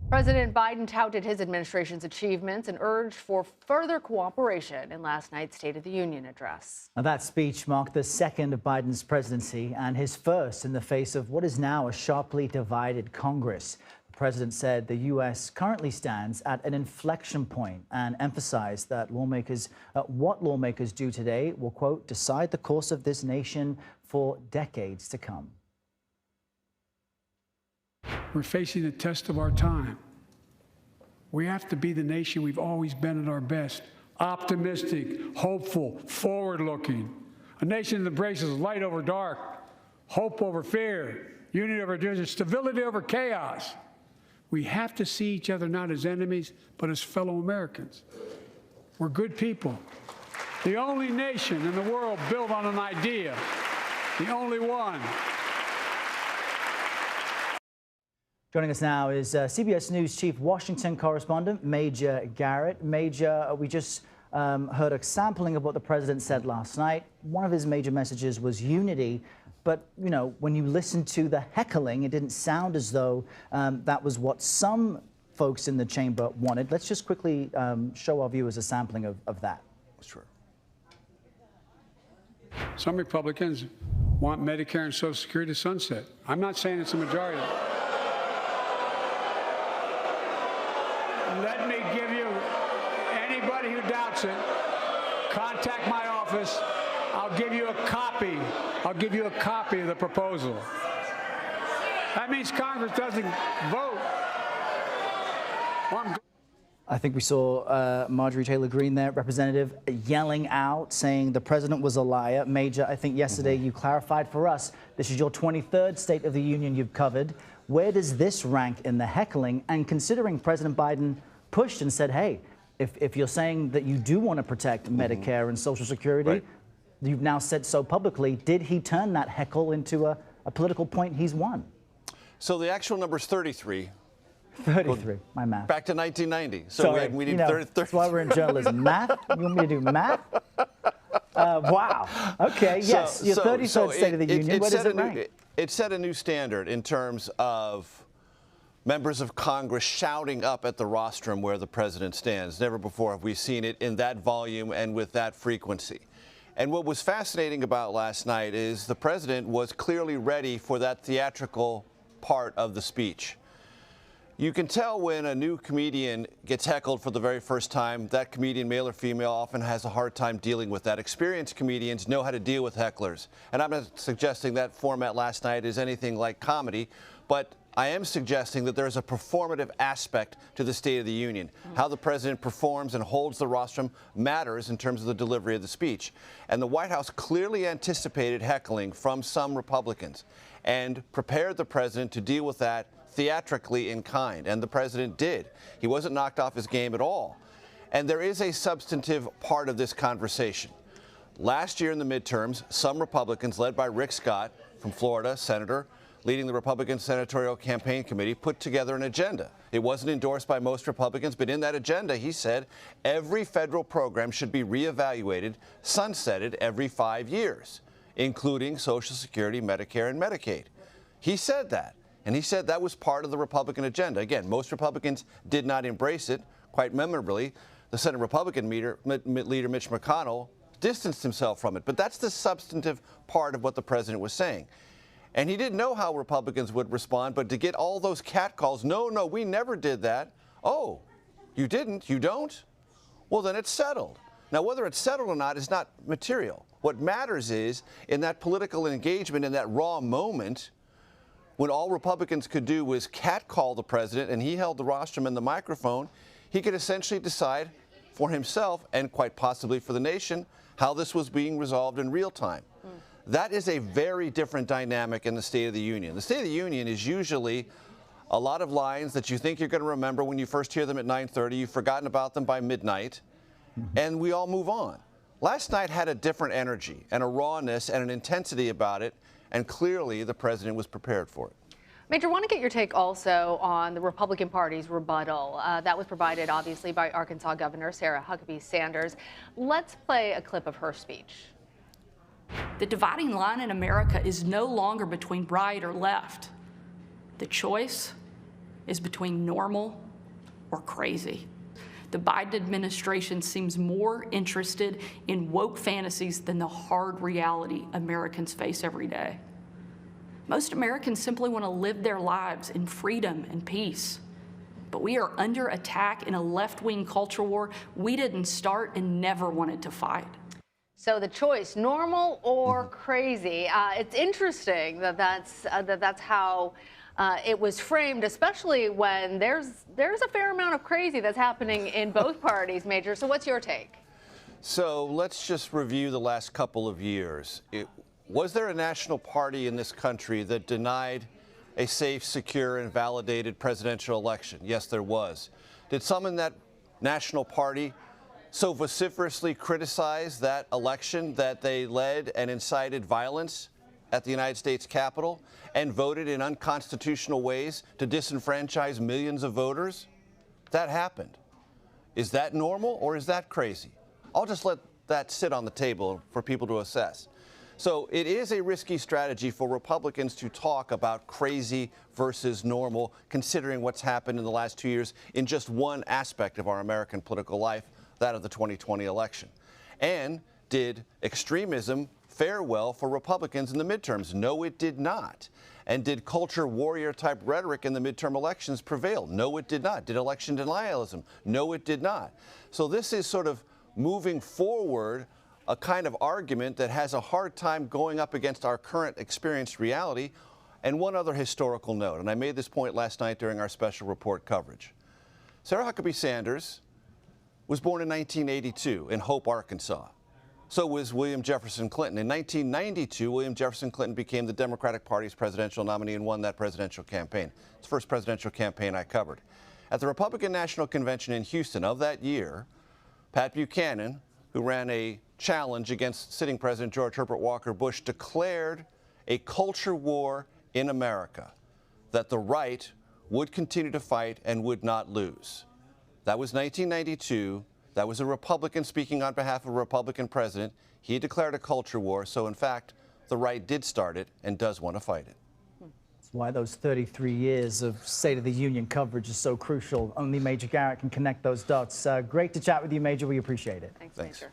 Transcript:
President Biden touted his administration's achievements and urged for further cooperation in last night's State of the Union address. Now, that speech marked the second of Biden's presidency and his first in the face of what is now a sharply divided Congress. The president said the U.S. currently stands at an inflection point and emphasized that what lawmakers do today will, quote, decide the course of this nation for decades to come. We're facing the test of our time. We have to be the nation we've always been at our best. Optimistic, hopeful, forward-looking. A nation that embraces light over dark, hope over fear, unity over division, stability over chaos. We have to see each other not as enemies, but as fellow Americans. We're good people. The only nation in the world built on an idea. The only one. Joining us now is CBS News Chief Washington correspondent Major Garrett. Major, we just heard a sampling of what the president said last night. One of his major messages was unity. But, you know, when you listen to the heckling, it didn't sound as though that was what some folks in the chamber wanted. Let's just quickly show our viewers a sampling of that. Sure. Some Republicans want Medicare and Social Security to sunset. I'm not saying it's a majority. Let me give you, anybody who doubts it, contact my office. I'll give you a copy. I'll give you a copy of the proposal. That means Congress doesn't vote. I think we saw Marjorie Taylor Greene there, representative, yelling out, saying the president was a liar. Major, I think yesterday you clarified for us, this is your 23rd State of the Union you've covered. Where does this rank in the heckling? And considering President Biden pushed and said, hey, if you're saying that you do want to protect Medicare and Social Security, right. You've now said so publicly, did he turn that heckle into a political point he's won? So the actual number is 33. 33, my math. Back to 1990. So Sorry, we need you know, 30. that's why we're in journalism. Math? You want me to do math? Wow. Okay, yes, your 33rd State of the Union. Where does it rank? It set a new standard in terms of members of Congress shouting up at the rostrum where the president stands. Never before have we seen it in that volume and with that frequency. And what was fascinating about last night is the president was clearly ready for that theatrical part of the speech. You can tell when a new comedian gets heckled for the very first time, that comedian, male or female, often has a hard time dealing with that. Experienced comedians know how to deal with hecklers. And I'm not suggesting that format last night is anything like comedy, but I am suggesting that there is a performative aspect to the State of the Union. How the president performs and holds the rostrum matters in terms of the delivery of the speech. And the White House clearly anticipated heckling from some Republicans and prepared the president to deal with that theatrically in kind, and the president did. He wasn't knocked off his game at all. And there is a substantive part of this conversation. Last year in the midterms, some Republicans, led by Rick Scott from Florida, senator, leading the Republican Senatorial Campaign Committee, put together an agenda. It wasn't endorsed by most Republicans, but in that agenda, he said every federal program should be reevaluated, sunsetted every 5 years, including Social Security, Medicare, and Medicaid. He said that. And he said that was part of the Republican agenda. Again, most Republicans did not embrace it. Quite memorably, the Senate Republican leader Mitch McConnell distanced himself from it. But that's the substantive part of what the president was saying. And he didn't know how Republicans would respond, but to get all those catcalls, no, we never did that. Oh, you didn't? You don't? Well, then it's settled. Now, whether it's settled or not is not material. What matters is, in that political engagement, in that raw moment, when all Republicans could do was catcall the president and he held the rostrum and the microphone, he could essentially decide for himself and quite possibly for the nation how this was being resolved in real time. That is a very different dynamic in the State of the Union. The State of the Union is usually a lot of lines that you think you're going to remember when you first hear them at 9:30. You've forgotten about them by midnight, and we all move on. Last night had a different energy and a rawness and an intensity about it, and clearly the president was prepared for it. Major, I want to get your take also on the Republican Party's rebuttal. That was provided, obviously, by Arkansas Governor Sarah Huckabee Sanders. Let's play a clip of her speech. The dividing line in America is no longer between right or left. The choice is between normal or crazy. The Biden administration seems more interested in woke fantasies than the hard reality Americans face every day. Most Americans simply want to live their lives in freedom and peace. But we are under attack in a left-wing culture war we didn't start and never wanted to fight. So the choice, normal or crazy. It's interesting that that's how it was framed, especially when there's a fair amount of crazy that's happening in both parties, Major. So what's your take? So let's just review the last couple of years. Was there a national party in this country that denied a safe, secure, and validated presidential election? Yes, there was. Did some in that national party so vociferously criticize that election that they led and incited violence at the United States Capitol and voted in unconstitutional ways to disenfranchise millions of voters? That happened. Is that normal or is that crazy? I'll just let that sit on the table for people to assess. So it is a risky strategy for Republicans to talk about crazy versus normal, considering what's happened in the last 2 years in just one aspect of our American political life, that of the 2020 election. And did extremism fare well for Republicans in the midterms? No, it did not. And did culture warrior type rhetoric in the midterm elections prevail? No, it did not. Did election denialism? No, it did not. So this is sort of moving forward a kind of argument that has a hard time going up against our current experienced reality. And one other historical note, and I made this point last night during our special report coverage. Sarah Huckabee Sanders was born in 1982 in Hope, Arkansas. So was William Jefferson Clinton. In 1992, William Jefferson Clinton became the Democratic Party's presidential nominee and won that presidential campaign. It's the first presidential campaign I covered. At the Republican National Convention in Houston of that year, Pat Buchanan, who ran a challenge against sitting President George Herbert Walker Bush, declared a culture war in America, that the right would continue to fight and would not lose. That was 1992. That was a Republican speaking on behalf of a Republican president. He declared a culture war, so in fact, the right did start it and does want to fight it. That's why those 33 years of State of the Union coverage is so crucial. Only Major Garrett can connect those dots. Great to chat with you, Major. We appreciate it. Thanks, Thanks. Major.